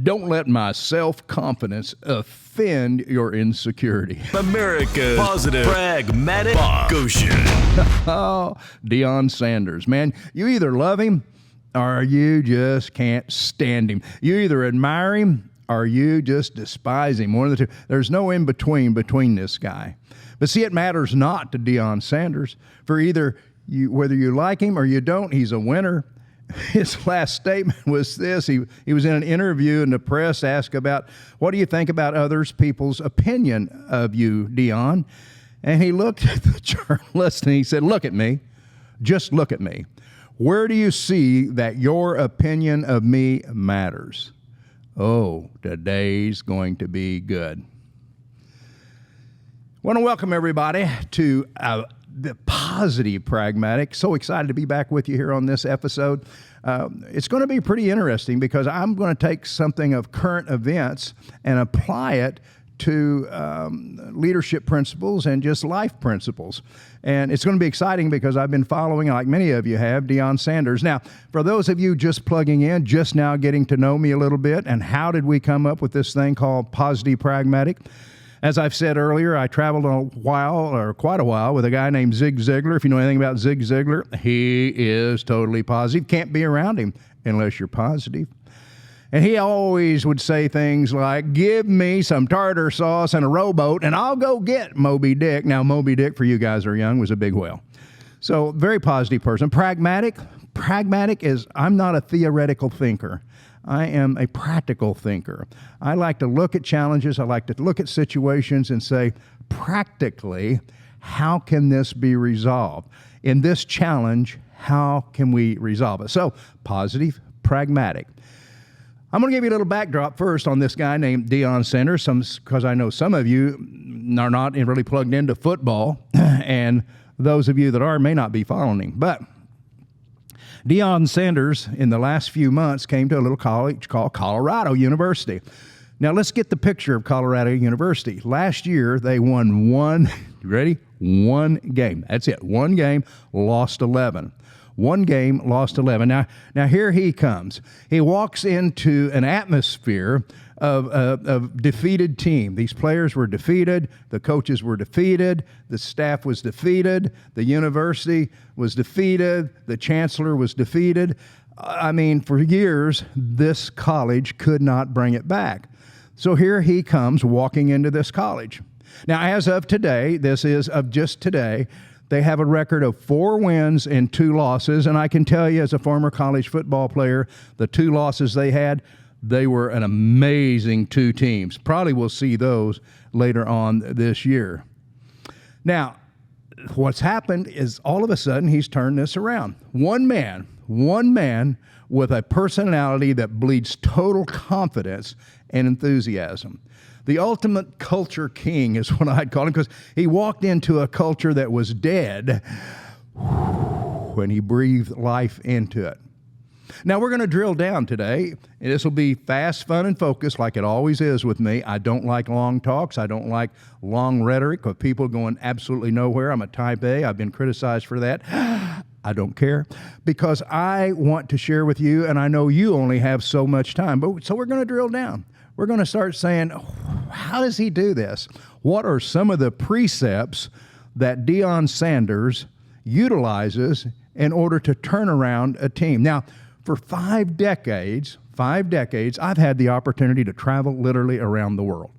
Don't let my self-confidence offend your insecurity. America's Positive Pragmatic Goshen. Oh, Deion Sanders, man, you either love him or you just can't stand him. You either admire him or you just despise him. One of the two. There's no in between this guy. But see, it matters not to Deion Sanders. For either whether you like him or you don't, he's a winner. His last statement was this. He was in an interview and the press asked about, what do you think about others people's opinion of you, Deion? And he looked at the journalist and he said, look at me. Just look at me. Where do you see that your opinion of me matters? Oh, today's going to be good. I want to welcome everybody to the Positive Pragmatic. So excited to be back with you here on this episode. It's going to be pretty interesting because I'm going to take something of current events and apply it to leadership principles and just life principles. And it's going to be exciting because I've been following, like many of you have, Deion Sanders. Now, for those of you just plugging in, just now getting to know me a little bit, and how did we come up with this thing called Positive Pragmatic? As I've said earlier, I traveled quite a while, with a guy named Zig Ziglar. If you know anything about Zig Ziglar, he is totally positive. Can't be around him unless you're positive. And he always would say things like, give me some tartar sauce and a rowboat, and I'll go get Moby Dick. Now, Moby Dick, for you guys who are young, was a big whale. So, very positive person. Pragmatic is, I'm not a theoretical thinker. I am a practical thinker. I like to look at challenges. I like to look at situations and say, practically, how can this be resolved? In this challenge, how can we resolve it? So, positive, pragmatic. I'm going to give you a little backdrop first on this guy named Deion Sanders, because I know some of you are not really plugged into football, and those of you that are may not be following him. But Deion Sanders, in the last few months, came to a little college called Colorado University. Now, let's get the picture of Colorado University. Last year, they won one game. That's it. One game, lost 11. One game, lost 11. Now here he comes. He walks into an atmosphere of defeated team. These players were defeated. The coaches were defeated. The staff was defeated. The university was defeated. The chancellor was defeated. I mean, for years, this college could not bring it back. So here he comes walking into this college. Now, as of today, this is of just today, they have a record of 4 wins and 2 losses, and I can tell you as a former college football player, the 2 losses they had, they were an amazing 2 teams. Probably we'll see those later on this year. Now, what's happened is all of a sudden he's turned this around. One man with a personality that bleeds total confidence and enthusiasm. The ultimate culture king is what I'd call him, because he walked into a culture that was dead when he breathed life into it. Now, we're going to drill down today. This will be fast, fun, and focused like it always is with me. I don't like long talks. I don't like long rhetoric of people going absolutely nowhere. I'm a type A. I've been criticized for that. I don't care, because I want to share with you, and I know you only have so much time. So we're going to drill down. We're going to start saying, how does he do this? What are some of the precepts that Deion Sanders utilizes in order to turn around a team? Now, for 5 decades, I've had the opportunity to travel literally around the world.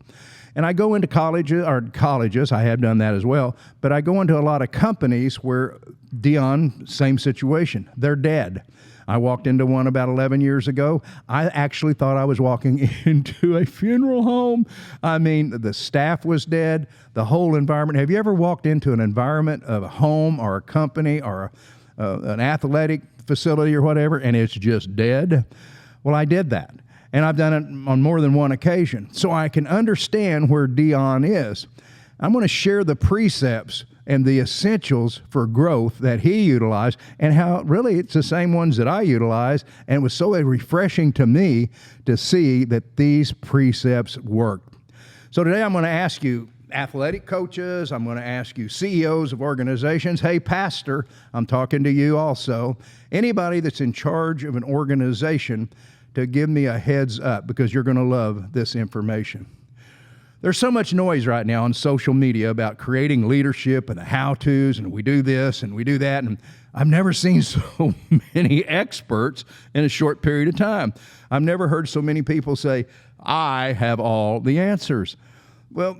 And I go into colleges, I have done that as well, but I go into a lot of companies where Deion, same situation, they're dead. I walked into one about 11 years ago. I actually thought I was walking into a funeral home. I mean, the staff was dead, the whole environment. Have you ever walked into an environment of a home or a company or an athletic facility or whatever, and it's just dead? Well, I did that, and I've done it on more than one occasion, so I can understand where Deion is. I'm going to share the precepts and the essentials for growth that he utilized, and how really it's the same ones that I utilize, and it was so refreshing to me to see that these precepts worked. So today I'm going to ask you, athletic coaches, I'm going to ask you CEOs of organizations, hey, pastor, I'm talking to you also, anybody that's in charge of an organization, to give me a heads up because you're going to love this information. There's so much noise right now on social media about creating leadership and the how-tos, and we do this and we do that, and I've never seen so many experts in a short period of time. I've never heard so many people say, I have all the answers. Well,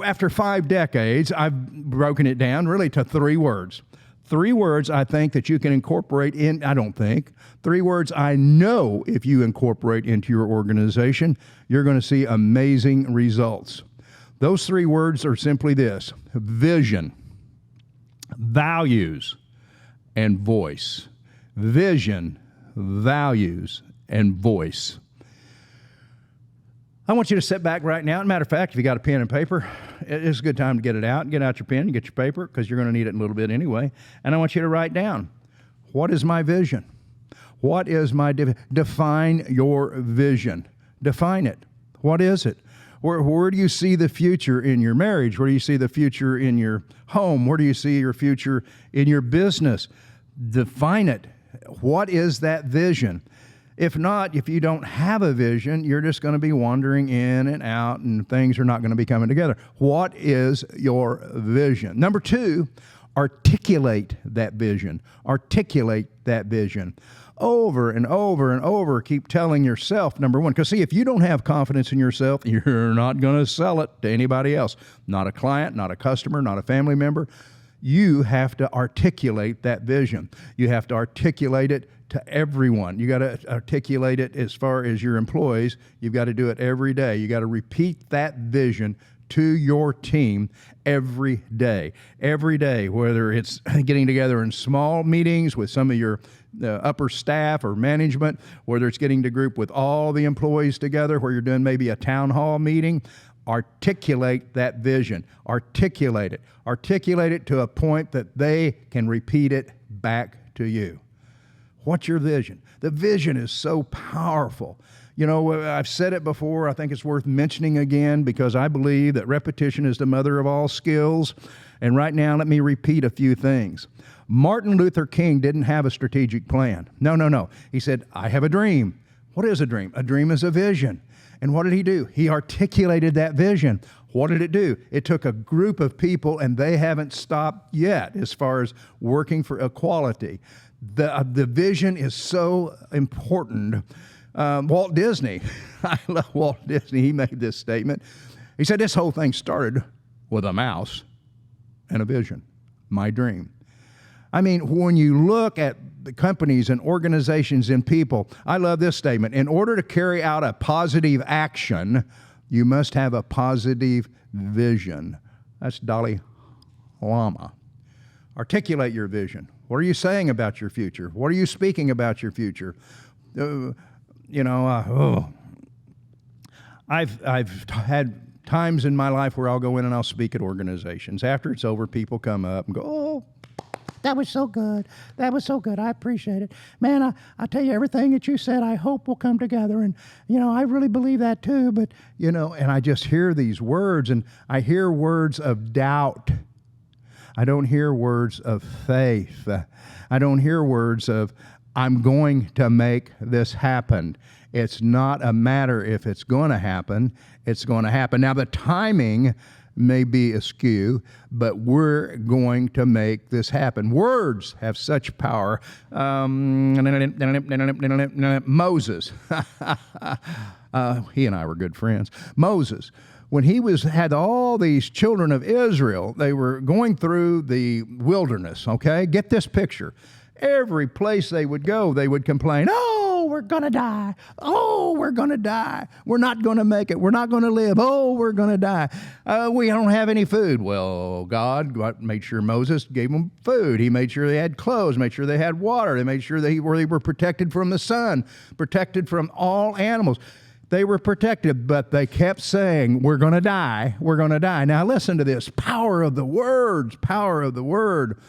after 5 decades, I've broken it down really to 3 words. 3 words I think that you can incorporate in, I don't think, 3 words I know if you incorporate into your organization, you're going to see amazing results. Those 3 words are simply this: vision, values, and voice. Vision, values, and voice. I want you to sit back right now. As a matter of fact, if you got a pen and paper, it's a good time to get it out. Get out your pen and get your paper because you're going to need it in a little bit anyway. And I want you to write down, what is my vision? What is my define your vision. Define it. What is it? Where do you see the future in your marriage? Where do you see the future in your home? Where do you see your future in your business? Define it. What is that vision? If not, if you don't have a vision, you're just going to be wandering in and out, and things are not going to be coming together. What is your vision? Number 2, articulate that vision. Articulate that vision. Over and over and over, keep telling yourself, number 1, because see, if you don't have confidence in yourself, you're not going to sell it to anybody else. Not a client, not a customer, not a family member. You have to articulate that vision. You have to articulate it to everyone. You got to articulate it as far as your employees. You've got to do it every day. You got to repeat that vision to your team every day. Every day, whether it's getting together in small meetings with some of your upper staff or management, whether it's getting to group with all the employees together, where you're doing maybe a town hall meeting, articulate that vision. Articulate it. Articulate it to a point that they can repeat it back to you. What's your vision? The vision is so powerful. You know, I've said it before. I think it's worth mentioning again because I believe that repetition is the mother of all skills. And right now, let me repeat a few things. Martin Luther King didn't have a strategic plan. No. He said, I have a dream. What is a dream? A dream is a vision. And what did he do? He articulated that vision. What did it do? It took a group of people, and they haven't stopped yet as far as working for equality. The vision is so important. Walt Disney, I love Walt Disney. He made this statement. He said, this whole thing started with a mouse and a vision, my dream. I mean, when you look at the companies and organizations and people, I love this statement. In order to carry out a positive action, you must have a positive vision. That's Dalai Lama. Articulate your vision. What are you saying about your future? What are you speaking about your future? I've had times in my life where I'll go in and I'll speak at organizations. After it's over, people come up and go, oh, that was so good. That was so good. I appreciate it. Man, I tell you, everything that you said, I hope will come together. And, I really believe that too. But, and I just hear these words, and I hear words of doubt. I don't hear words of faith. I don't hear words of, I'm going to make this happen. It's not a matter if it's going to happen. It's going to happen. Now, the timing may be askew, but we're going to make this happen. Words have such power. Moses, he and I were good friends. Moses, when he had all these children of Israel, they were going through the wilderness, okay? Get this picture. Every place they would go, they would complain, oh, we're going to die. Oh, we're going to die. We're not going to make it. We're not going to live. Oh, we're going to die. We don't have any food. Well, God made sure Moses gave them food. He made sure they had clothes, made sure they had water. They made sure they were protected from the sun, protected from all animals. They were protected, but they kept saying, we're going to die. We're going to die. Now, listen to this. Power of the words. Power of the word.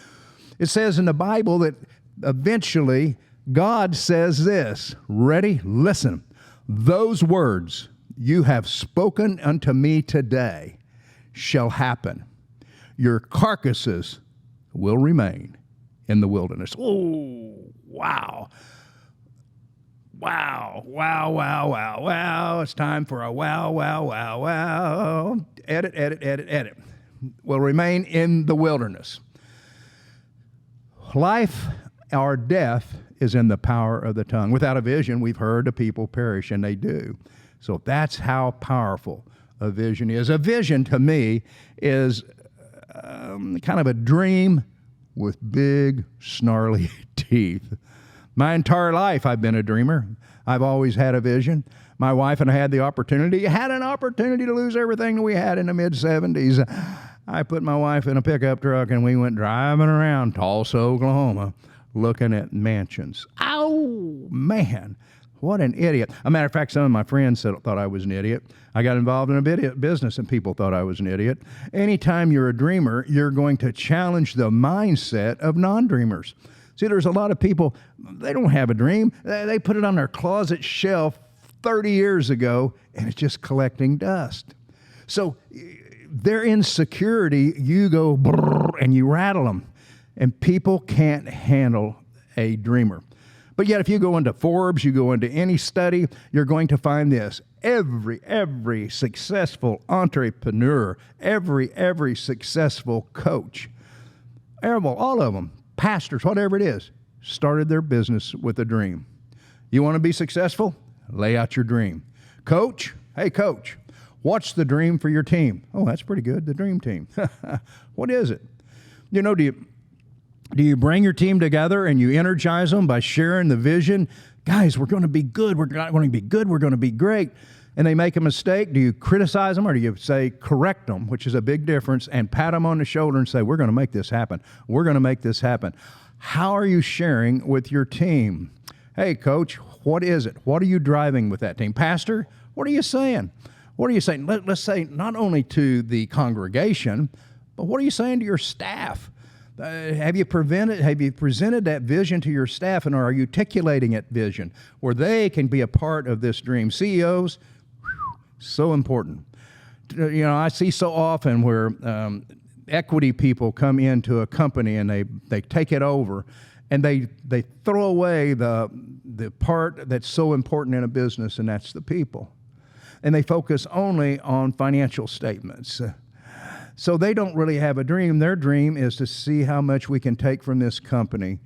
It says in the Bible that eventually God says this. Ready? Listen. Those words you have spoken unto me today shall happen. Your carcasses will remain in the wilderness. Oh, wow. Wow, wow, wow, wow, wow. It's time for a wow, wow, wow, wow. Edit, edit, edit, edit. Will remain in the wilderness. Life or death is in the power of the tongue. Without a vision, we've heard the people perish, and they do. So that's how powerful a vision is. A vision, to me, is kind of a dream with big, snarly teeth. My entire life, I've been a dreamer. I've always had a vision. My wife and I had an opportunity to lose everything that we had in the mid-'70s. I put my wife in a pickup truck, and we went driving around Tulsa, Oklahoma, looking at mansions. Ow, man, what an idiot. As a matter of fact, some of my friends thought I was an idiot. I got involved in a business, and people thought I was an idiot. Anytime you're a dreamer, you're going to challenge the mindset of non-dreamers. See, there's a lot of people, they don't have a dream. They put it on their closet shelf 30 years ago, and it's just collecting dust. So their insecurity, you go brrr, and you rattle them. And people can't handle a dreamer. But yet, if you go into Forbes, you go into any study, you're going to find this. Every successful entrepreneur, every successful coach, all of them, pastors, whatever it is, started their business with a dream. You want to be successful? Lay out your dream. Coach, hey coach, what's the dream for your team? Oh, that's pretty good, the dream team. What is it? You know, do you bring your team together and you energize them by sharing the vision? Guys, we're going to be good. We're not going to be good. We're going to be great. And they make a mistake. Do you criticize them, or do you say correct them, which is a big difference, and pat them on the shoulder and say, we're going to make this happen. We're going to make this happen. How are you sharing with your team? Hey, coach, what is it? What are you driving with that team? Pastor, what are you saying? What are you saying? Let's say not only to the congregation, but what are you saying to your staff? Have you presented that vision to your staff, and are you articulating that vision where they can be a part of this dream? CEOs, so important. You know, I see so often where equity people come into a company and they take it over, and they throw away the part that's so important in a business, and that's the people. And they focus only on financial statements. So they don't really have a dream. Their dream is to see how much we can take from this company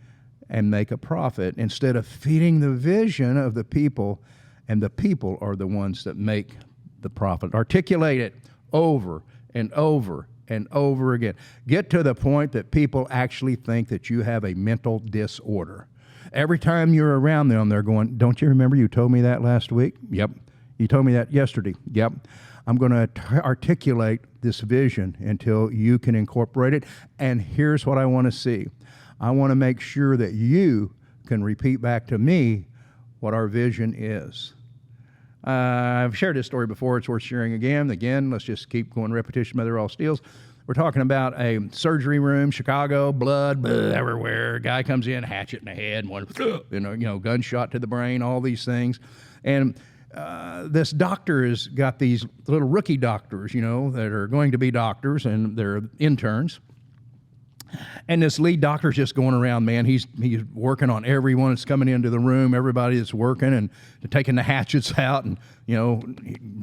and make a profit, instead of feeding the vision of the people, and the people are the ones that make the profit. Articulate it over and over and over again. Get to the point that people actually think that you have a mental disorder. Every time you're around them, they're going, don't you remember you told me that last week? Yep. You told me that yesterday. Yep. I'm going to articulate this vision until you can incorporate it. And here's what I want to see. I want to make sure that you can repeat back to me what our vision is. I've shared this story before. It's worth sharing again. Again, let's just keep going repetition, mother all steals. We're talking about a surgery room, Chicago, blood everywhere. Guy comes in, hatchet in the head, one, gunshot to the brain, all these things. And this doctor has got these little rookie doctors, that are going to be doctors, and they're interns. And this lead doctor's just going around, man. He's working on everyone that's coming into the room, everybody that's working, and taking the hatchets out, and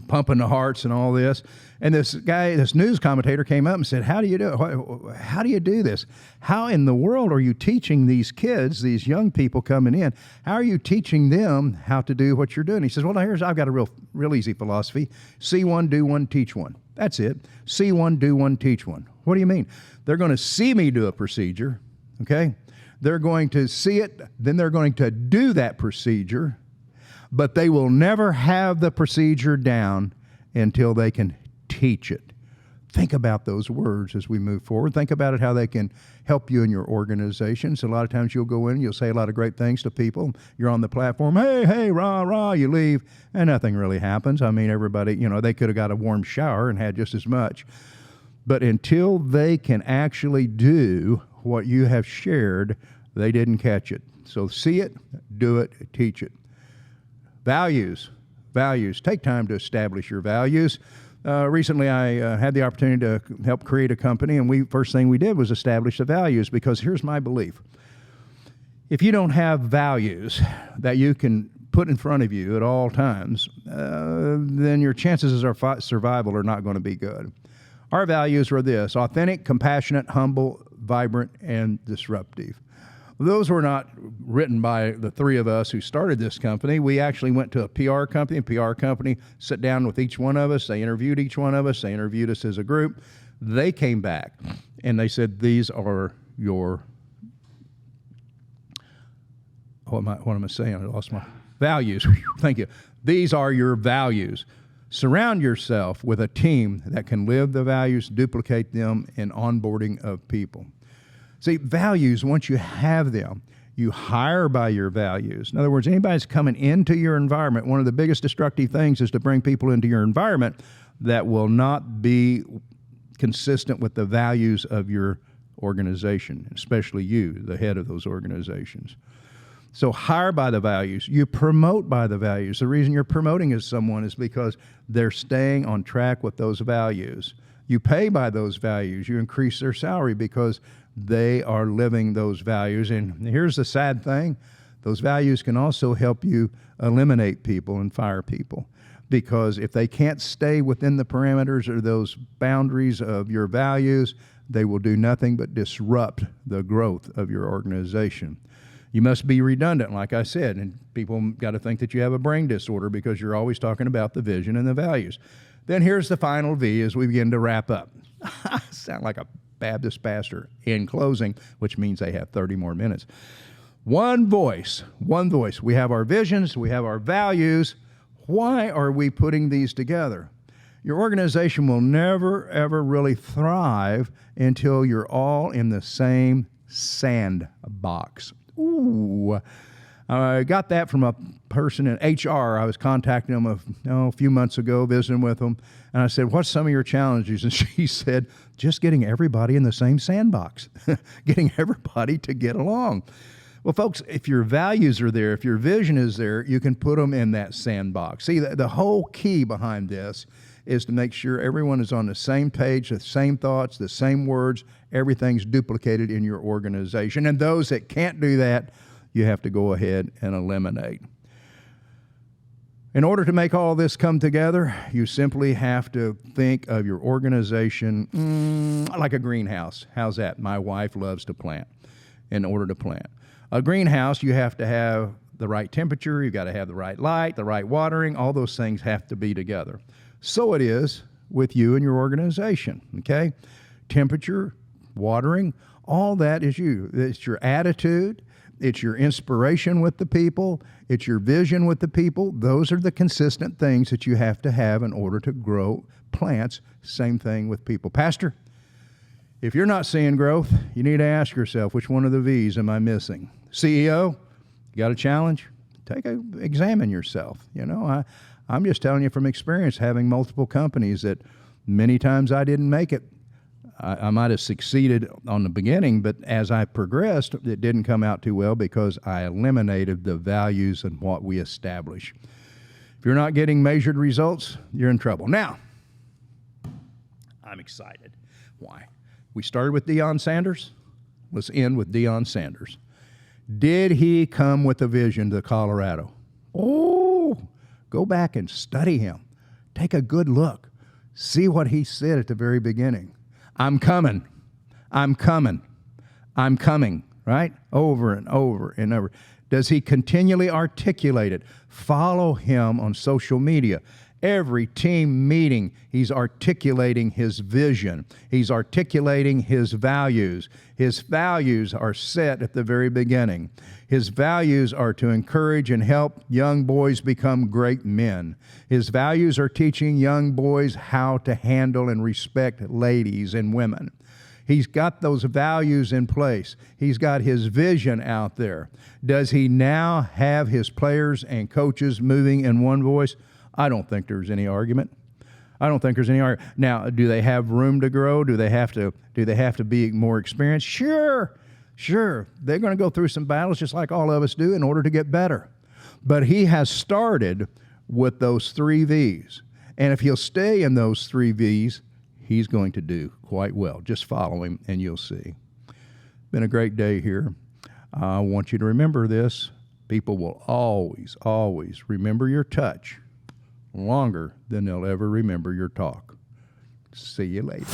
pumping the hearts and all this. And this news commentator came up and said, "How do you do it? How do you do this? How in the world are you teaching these kids, these young people coming in? How are you teaching them how to do what you're doing?" He says, "Well, I've got a real easy philosophy: see one, do one, teach one. That's it. See one, do one, teach one." What do you mean? They're going to see me do a procedure, okay? They're going to see it, then they're going to do that procedure, but they will never have the procedure down until they can teach it. Think about those words as we move forward. Think about it, how they can help you in your organizations. A lot of times you'll go in, you'll say a lot of great things to people. You're on the platform, hey, rah, rah, you leave, and nothing really happens. I mean, everybody, they could have got a warm shower and had just as much. But until they can actually do what you have shared, they didn't catch it. So see it, do it, teach it. Values. Take time to establish your values. Recently, I had the opportunity to help create a company, and first thing we did was establish the values, because here's my belief. If you don't have values that you can put in front of you at all times, then your chances of survival are not going to be good. Our values are this: authentic, compassionate, humble, vibrant, and disruptive. Those were not written by the three of us who started this company. We actually went to a PR company. A PR company sat down with each one of us. They interviewed each one of us. They interviewed us as a group. They came back and they said, these are your, what am I saying? I lost my values. Thank you. These are your values. Surround yourself with a team that can live the values, duplicate them in onboarding of people. See, values, once you have them, you hire by your values. In other words, anybody that's coming into your environment, one of the biggest destructive things is to bring people into your environment that will not be consistent with the values of your organization, especially you, the head of those organizations. So hire by the values. You promote by the values. The reason you're promoting someone is because they're staying on track with those values. You pay by those values. You increase their salary because they are living those values. And here's the sad thing. Those values can also help you eliminate people and fire people, because if they can't stay within the parameters or those boundaries of your values, they will do nothing but disrupt the growth of your organization. You must be redundant, like I said, and people got to think that you have a brain disorder because you're always talking about the vision and the values. Then here's the final V as we begin to wrap up. I sound like a Baptist pastor in closing, which means they have 30 more minutes. One voice, one voice. We have our visions, we have our values. Why are we putting these together? Your organization will never, ever really thrive until you're all in the same sandbox. Ooh. I got that from a person in HR. I was contacting them a few months ago, visiting with them. And I said, what's some of your challenges? And she said, just getting everybody in the same sandbox, getting everybody to get along. Well, folks, if your values are there, if your vision is there, you can put them in that sandbox. See, the whole key behind this is to make sure everyone is on the same page, the same thoughts, the same words, everything's duplicated in your organization. And those that can't do that, you have to go ahead and eliminate. In order to make all this come together, you simply have to think of your organization like a greenhouse. How's that? My wife loves to plant. In order to plant a greenhouse, you have to have the right temperature, you've got to have the right light, the right watering, all those things have to be together. So it is with you and your organization, okay? Temperature, watering, all that is you. It's your attitude, it's your inspiration with the people, it's your vision with the people. Those are the consistent things that you have to have in order to grow plants. Same thing with people. Pastor, if you're not seeing growth, you need to ask yourself, which one of the V's am I missing? CEO, you got a challenge? Examine yourself. You know, I'm just telling you from experience, having multiple companies, that many times I didn't make it. I might have succeeded on the beginning, but as I progressed, it didn't come out too well because I eliminated the values and what we establish. If you're not getting measured results, you're in trouble. Now, I'm excited. Why? We started with Deion Sanders. Let's end with Deion Sanders. Did he come with a vision to Colorado? Oh, go back and study him. Take a good look. See what he said at the very beginning. I'm coming. I'm coming. I'm coming, right? Over and over and over. Does he continually articulate it? Follow him on social media. Every team meeting, he's articulating his vision. He's articulating his values. His values are set at the very beginning. His values are to encourage and help young boys become great men. His values are teaching young boys how to handle and respect ladies and women. He's got those values in place. He's got his vision out there. Does he now have his players and coaches moving in one voice? I don't think there's any argument. I don't think there's any argument. Now, do they have room to grow? Do they have to be more experienced? Sure. They're going to go through some battles just like all of us do in order to get better. But he has started with those 3 V's. And if he'll stay in those 3 V's, he's going to do quite well. Just follow him and you'll see. Been a great day here. I want you to remember this. People will always, always remember your touch longer than they'll ever remember your talk. See you later.